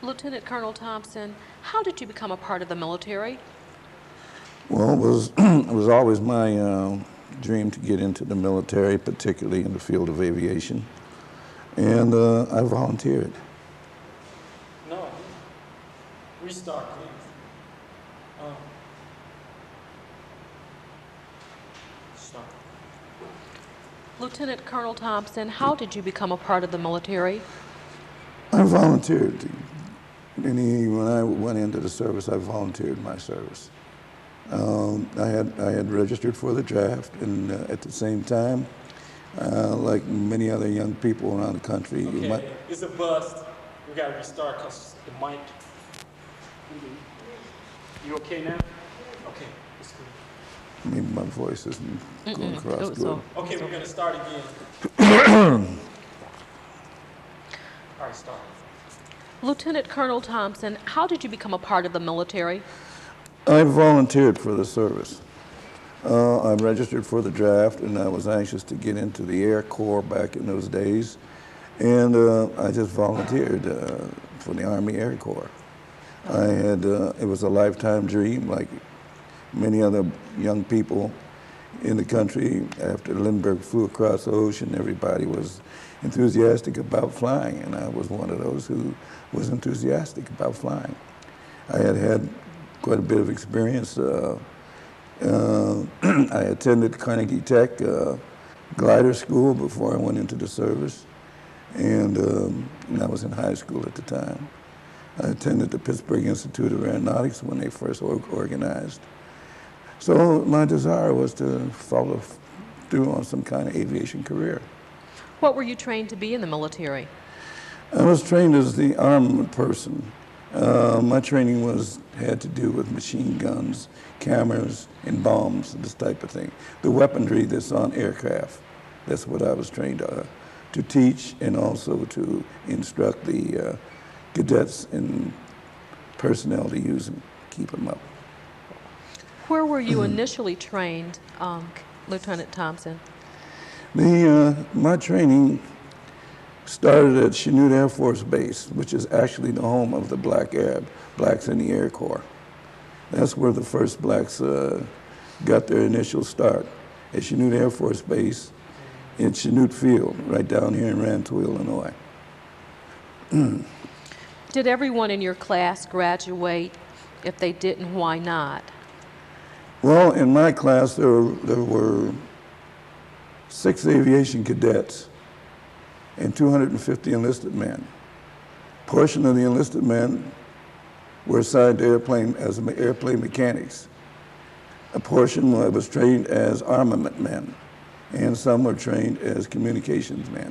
Lieutenant Colonel Thompson, how did you become a part of the military? Well, it was always my dream to get into the military, particularly in the field of aviation, and I volunteered. No, restart, please. Start. Lieutenant Colonel Thompson, how did you become a part of the military? I volunteered. When I went into the service, I volunteered my service. I had registered for the draft, and at the same time, like many other young people around the country, Okay, it's a bust. We gotta restart because the mic. You okay now? Okay, it's good. maybe my voice isn't going across good. Okay, we're gonna start again. All right, start. Lieutenant Colonel Thompson, how did you become a part of the military? I volunteered for the service. I registered for the draft, and I was anxious to get into the Air Corps back in those days, and I just volunteered for the Army Air Corps. It was a lifetime dream, like many other young people in the country. After Lindbergh flew across the ocean, everybody was enthusiastic about flying, and I was one of those who was enthusiastic about flying. I had quite a bit of experience. I attended Carnegie Tech glider school before I went into the service, and I was in high school at the time. I attended the Pittsburgh Institute of Aeronautics when they first organized. So my desire was to follow through on some kind of aviation career. What were you trained to be in the military? I was trained as the armament person. My training had to do with machine guns, cameras, and bombs, this type of thing. The weaponry that's on aircraft, that's what I was trained to teach, and also to instruct the cadets and personnel to use them, keep them up. Where were you initially trained, Lieutenant Thompson? My training started at Chanute Air Force Base, which is actually the home of the blacks in the Air Corps. That's where the first blacks got their initial start, at Chanute Air Force Base in Chanute Field, right down here in Rantoul, Illinois. Did everyone in your class graduate? If they didn't, why not? Well, in my class, there were 6 aviation cadets and 250 enlisted men. A portion of the enlisted men were assigned to airplane mechanics. A portion was trained as armament men, and some were trained as communications men.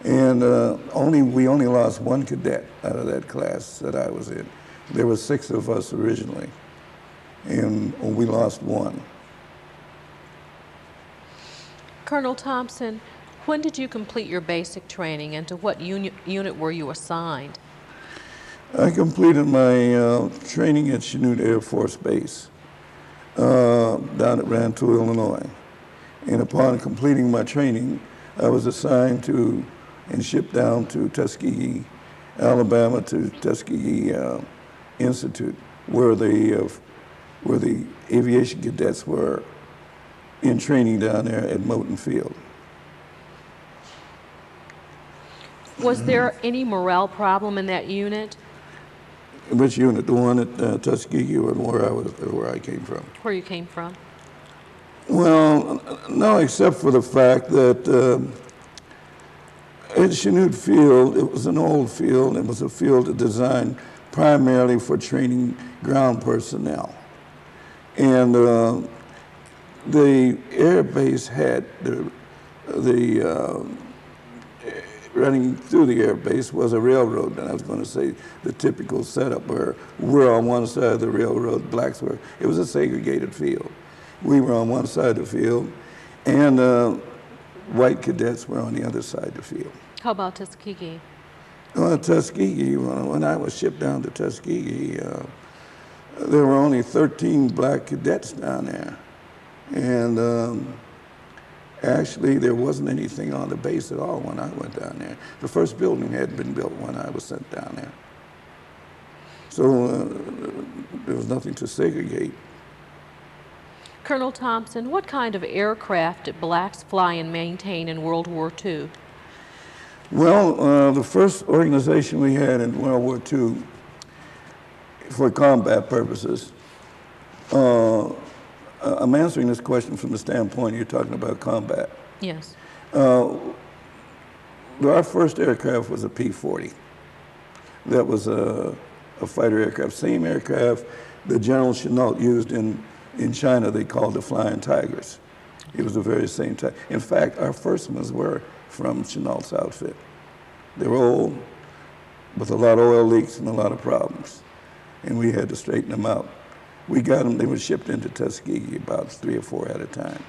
And we only lost 1 cadet out of that class that I was in. There were 6 of us originally, and we lost 1. Colonel Thompson, when did you complete your basic training, and to what unit were you assigned? I completed my training at Chanute Air Force Base down at Rantoul, Illinois. And upon completing my training, I was assigned to and shipped down to Tuskegee, Alabama, to Tuskegee Institute, where the aviation cadets were in training down there at Moton Field. Was there any morale problem in that unit? Which unit? The one at Tuskegee, or where I came from? Where you came from? Well, no, except for the fact that at Chanute Field, it was an old field. It was a field designed primarily for training ground personnel. And the air base had running through the air base was a railroad, and I was going to say the typical setup where we're on one side of the railroad, blacks were, it was a segregated field. We were on one side of the field, and white cadets were on the other side of the field. How about Tuskegee? Well, Tuskegee, when I was shipped down to Tuskegee, there were only 13 black cadets down there. And Actually, there wasn't anything on the base at all when I went down there. The first building had been built when I was sent down there. So there was nothing to segregate. Colonel Thompson, what kind of aircraft did blacks fly and maintain in World War II? Well, the first organization we had in World War II for combat purposes, I'm answering this question from the standpoint you're talking about combat. Yes. Our first aircraft was a P-40. That was a fighter aircraft, same aircraft that General Chennault used in China. They called the Flying Tigers. It was the very same type. In fact, our first ones were from Chennault's outfit. They were old, with a lot of oil leaks and a lot of problems, and we had to straighten them out. We got them, they were shipped into Tuskegee about 3 or 4 at a time,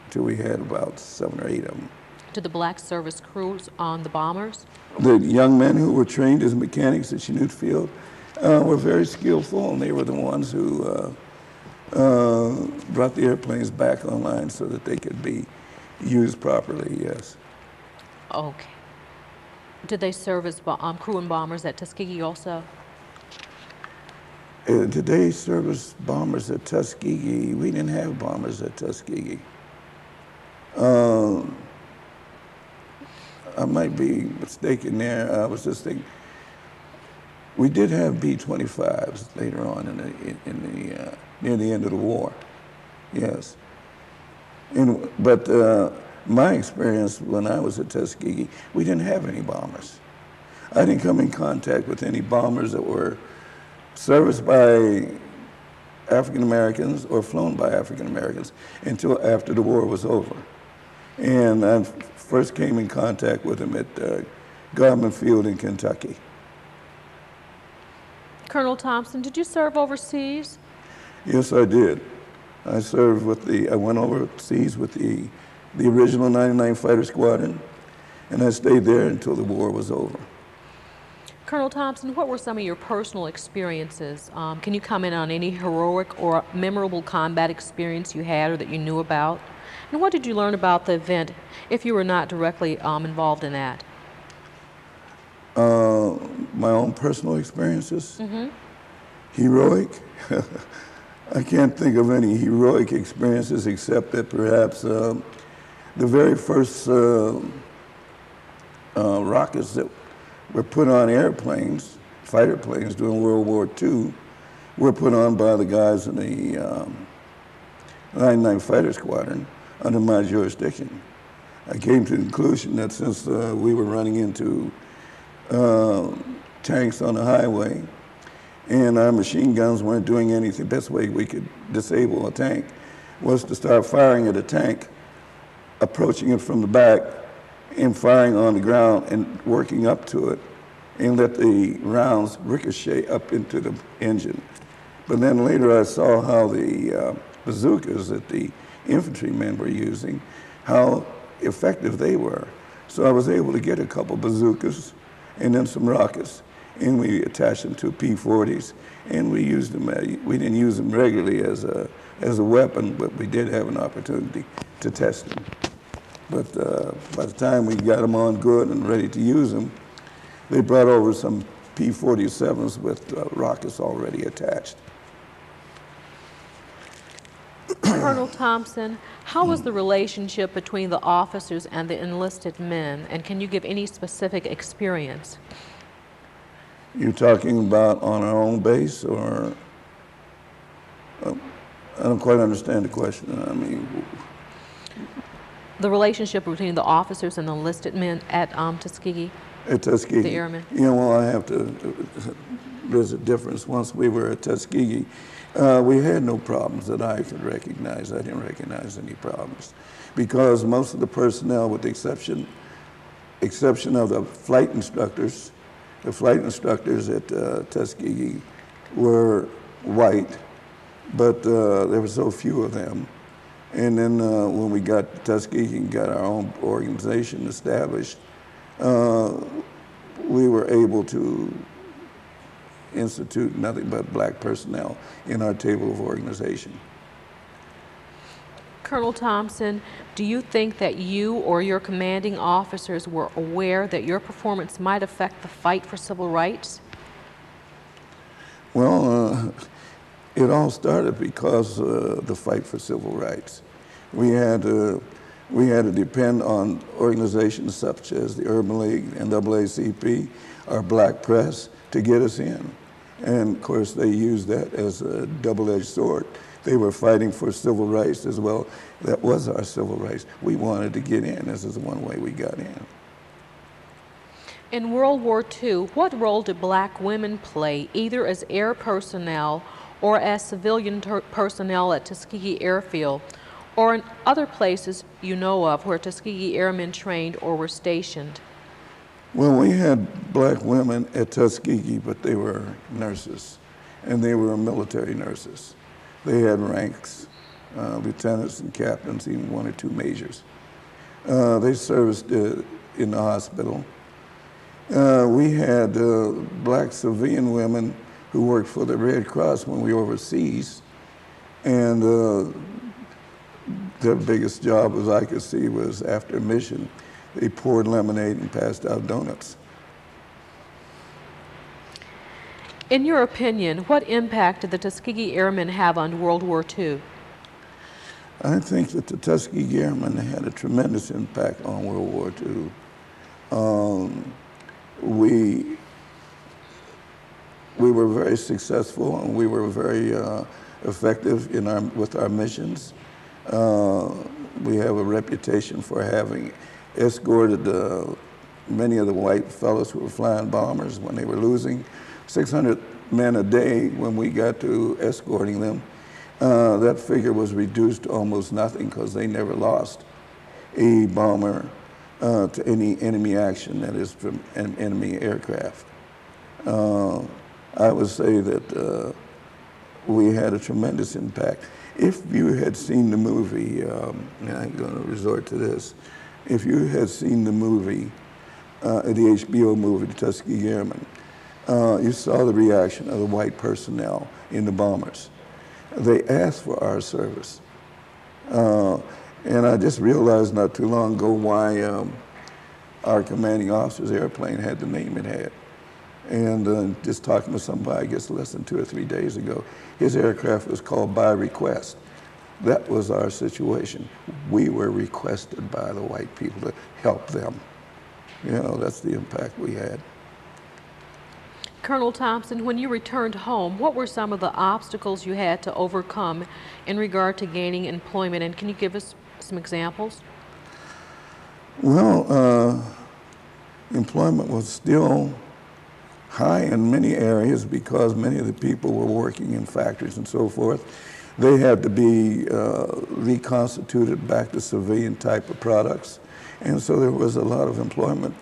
until we had about 7 or 8 of them. Did the black service crews on the bombers? The young men who were trained as mechanics at Chanute Field were very skillful, and they were the ones who brought the airplanes back online so that they could be used properly, yes. Okay. Did they serve as crew and bombers at Tuskegee also? Did they service bombers at Tuskegee? We didn't have bombers at Tuskegee. I might be mistaken there. I was just thinking, we did have B-25s later on near the end of the war, yes. But my experience when I was at Tuskegee, we didn't have any bombers. I didn't come in contact with any bombers that were serviced by African Americans or flown by African Americans until after the war was over. And I first came in contact with them at Garment Field in Kentucky. Colonel Thompson, did you serve overseas? Yes, I did. I served with I went overseas with the original 99 Fighter Squadron, and I stayed there until the war was over. Colonel Thompson, what were some of your personal experiences? Can you comment on any heroic or memorable combat experience you had or that you knew about? And what did you learn about the event if you were not directly involved in that? My own personal experiences? Heroic? I can't think of any heroic experiences except that perhaps the very first rockets that were put on airplanes, fighter planes during World War II, were put on by the guys in the 99 Fighter Squadron under my jurisdiction. I came to the conclusion that since we were running into tanks on the highway and our machine guns weren't doing anything, the best way we could disable a tank was to start firing at a tank, approaching it from the back and firing on the ground and working up to it and let the rounds ricochet up into the engine. But then later I saw how the bazookas that the infantrymen were using, how effective they were. So I was able to get a couple bazookas and then some rockets, and we attached them to P-40s, and we used them. We didn't use them regularly as a weapon, but we did have an opportunity to test them. But by the time we got them on good and ready to use them, they brought over some P-47s with rockets already attached. Colonel Thompson, how was the relationship between the officers and the enlisted men, and can you give any specific experience? You're talking about on our own base, or I don't quite understand the question. I mean, the relationship between the officers and the enlisted men at Tuskegee? At Tuskegee. The airmen. You know, well, I have to, there's a difference. Once we were at Tuskegee, we had no problems that I could recognize. I didn't recognize any problems because most of the personnel, with the exception of the flight instructors at Tuskegee were white, but there were so few of them. And then when we got to Tuskegee and got our own organization established, we were able to institute nothing but black personnel in our table of organization. Colonel Thompson, do you think that you or your commanding officers were aware that your performance might affect the fight for civil rights? Well, it all started because the fight for civil rights. We had to depend on organizations such as the Urban League, NAACP, our black press to get us in. And of course, they used that as a double-edged sword. They were fighting for civil rights as well. That was our civil rights. We wanted to get in. This is one way we got in. In World War II, what role did black women play, either as air personnel or as civilian personnel at Tuskegee Airfield, or in other places you know of where Tuskegee Airmen trained or were stationed? Well, we had black women at Tuskegee, but they were nurses, and they were military nurses. They had ranks, lieutenants and captains, even one or two majors. They serviced in the hospital. We had black civilian women who worked for the Red Cross when we were overseas, and their biggest job, as I could see, was after a mission, they poured lemonade and passed out donuts. In your opinion, what impact did the Tuskegee Airmen have on World War II? I think that the Tuskegee Airmen had a tremendous impact on World War II. We were very successful, and we were very effective with our missions. We have a reputation for having escorted many of the white fellows who were flying bombers when they were losing 600 men a day. When we got to escorting them, that figure was reduced to almost nothing because they never lost a bomber to any enemy action, that is from an enemy aircraft. I would say that we had a tremendous impact. If you had seen the movie, and I'm going to resort to this, if you had seen the movie, the HBO movie, The Tuskegee Airmen, you saw the reaction of the white personnel in the bombers. They asked for our service. And I just realized not too long ago why our commanding officer's airplane had the name it had. And just talking to somebody, I guess less than 2 or 3 days ago, his aircraft was called by request. That was our situation. We were requested by the white people to help them. You know, that's the impact we had. Colonel Thompson, when you returned home, what were some of the obstacles you had to overcome in regard to gaining employment, and can you give us some examples? Well, employment was still high in many areas because many of the people were working in factories and so forth. They had to be reconstituted back to civilian type of products, and so there was a lot of employment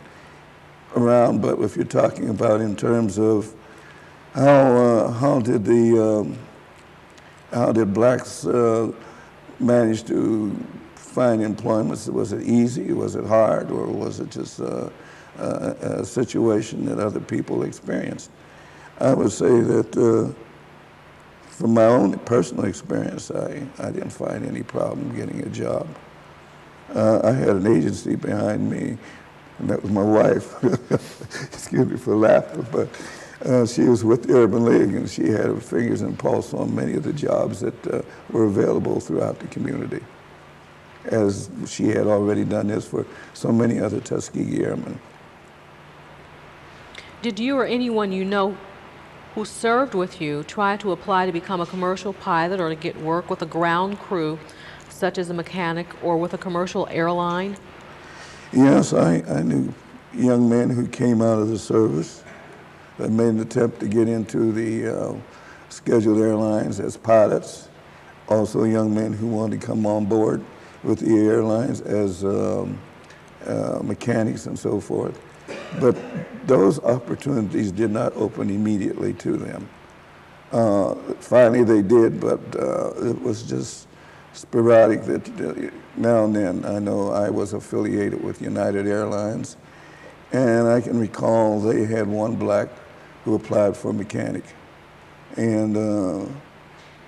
around. But if you're talking about in terms of how did blacks manage to find employment? Was it easy? Was it hard? Or was it just a situation that other people experienced? I would say that from my own personal experience, I didn't find any problem getting a job. I had an agency behind me, and that was my wife. Excuse me for laughing, but she was with the Urban League, and she had her fingers and pulse on many of the jobs that were available throughout the community, as she had already done this for so many other Tuskegee Airmen. Did you or anyone you know who served with you try to apply to become a commercial pilot or to get work with a ground crew, such as a mechanic, or with a commercial airline? Yes, I knew young men who came out of the service that made an attempt to get into the scheduled airlines as pilots. Also young men who wanted to come on board with the airlines as mechanics and so forth. But those opportunities did not open immediately to them. Finally they did, but it was just sporadic that now and then. I know I was affiliated with United Airlines, and I can recall they had one black who applied for a mechanic. And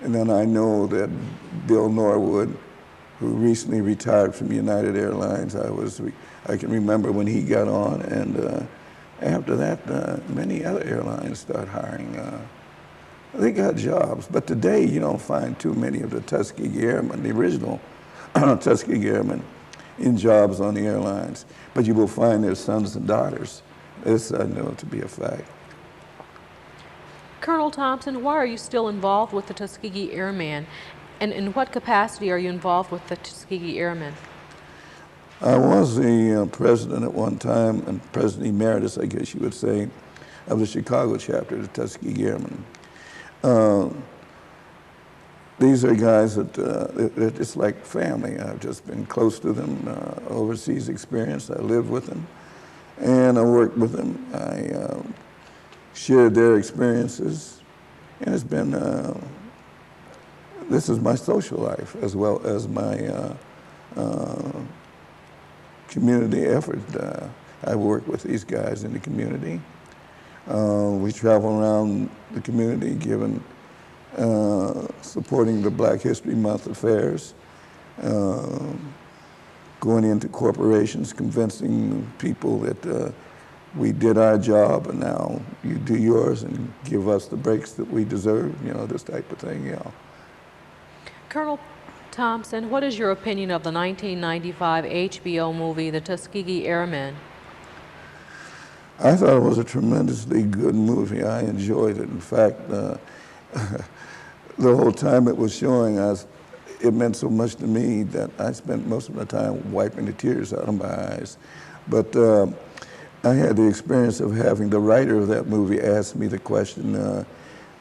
then I know that Bill Norwood, who recently retired from United Airlines. I can remember when he got on, and after that, many other airlines start hiring. They got jobs, but today you don't find too many of the Tuskegee Airmen, the original Tuskegee Airmen, in jobs on the airlines. But you will find their sons and daughters. This I know to be a fact. Colonel Thompson, why are you still involved with the Tuskegee Airmen? And in what capacity are you involved with the Tuskegee Airmen? I was the president at one time, and president emeritus, I guess you would say, of the Chicago chapter of the Tuskegee Airmen. These are guys that it's like family. I've just been close to them, overseas experience. I lived with them, and I worked with them. I shared their experiences, and it's been, this is my social life as well as my community effort. I work with these guys in the community. We travel around the community giving, supporting the Black History Month affairs, going into corporations, convincing people that we did our job and now you do yours and give us the breaks that we deserve, you know, this type of thing, you know. Colonel Thompson, what is your opinion of the 1995 HBO movie, The Tuskegee Airmen? I thought it was a tremendously good movie. I enjoyed it. In fact, the whole time it was showing, it meant so much to me that I spent most of my time wiping the tears out of my eyes. But I had the experience of having the writer of that movie ask me the question,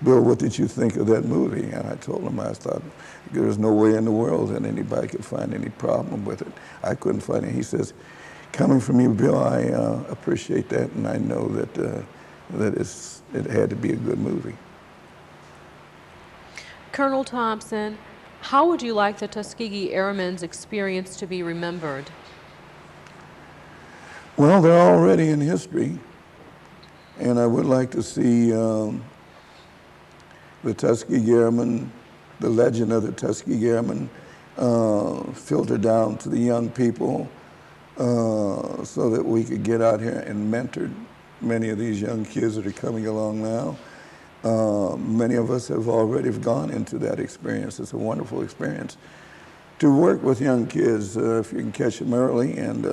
Bill, what did you think of that movie? And I told him I thought there was no way in the world that anybody could find any problem with it. I couldn't find it. He says, coming from you, Bill, I appreciate that, and I know that it had to be a good movie. Colonel Thompson, how would you like the Tuskegee Airmen's experience to be remembered? Well, they're already in history, and I would like to see the Tuskegee Airmen, the legend of the Tuskegee Airmen, filter down to the young people so that we could get out here and mentor many of these young kids that are coming along now. Many of us have already gone into that experience. It's a wonderful experience. To work with young kids, if you can catch them early and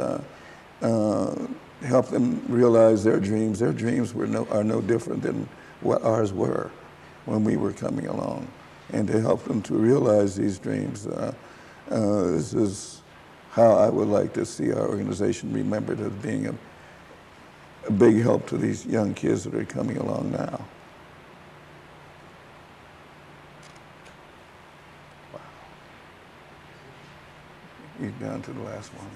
help them realize their dreams are no different than what ours were when we were coming along. And to help them to realize these dreams, this is how I would like to see our organization remembered as being a big help to these young kids that are coming along now. Wow. You're down to the last one.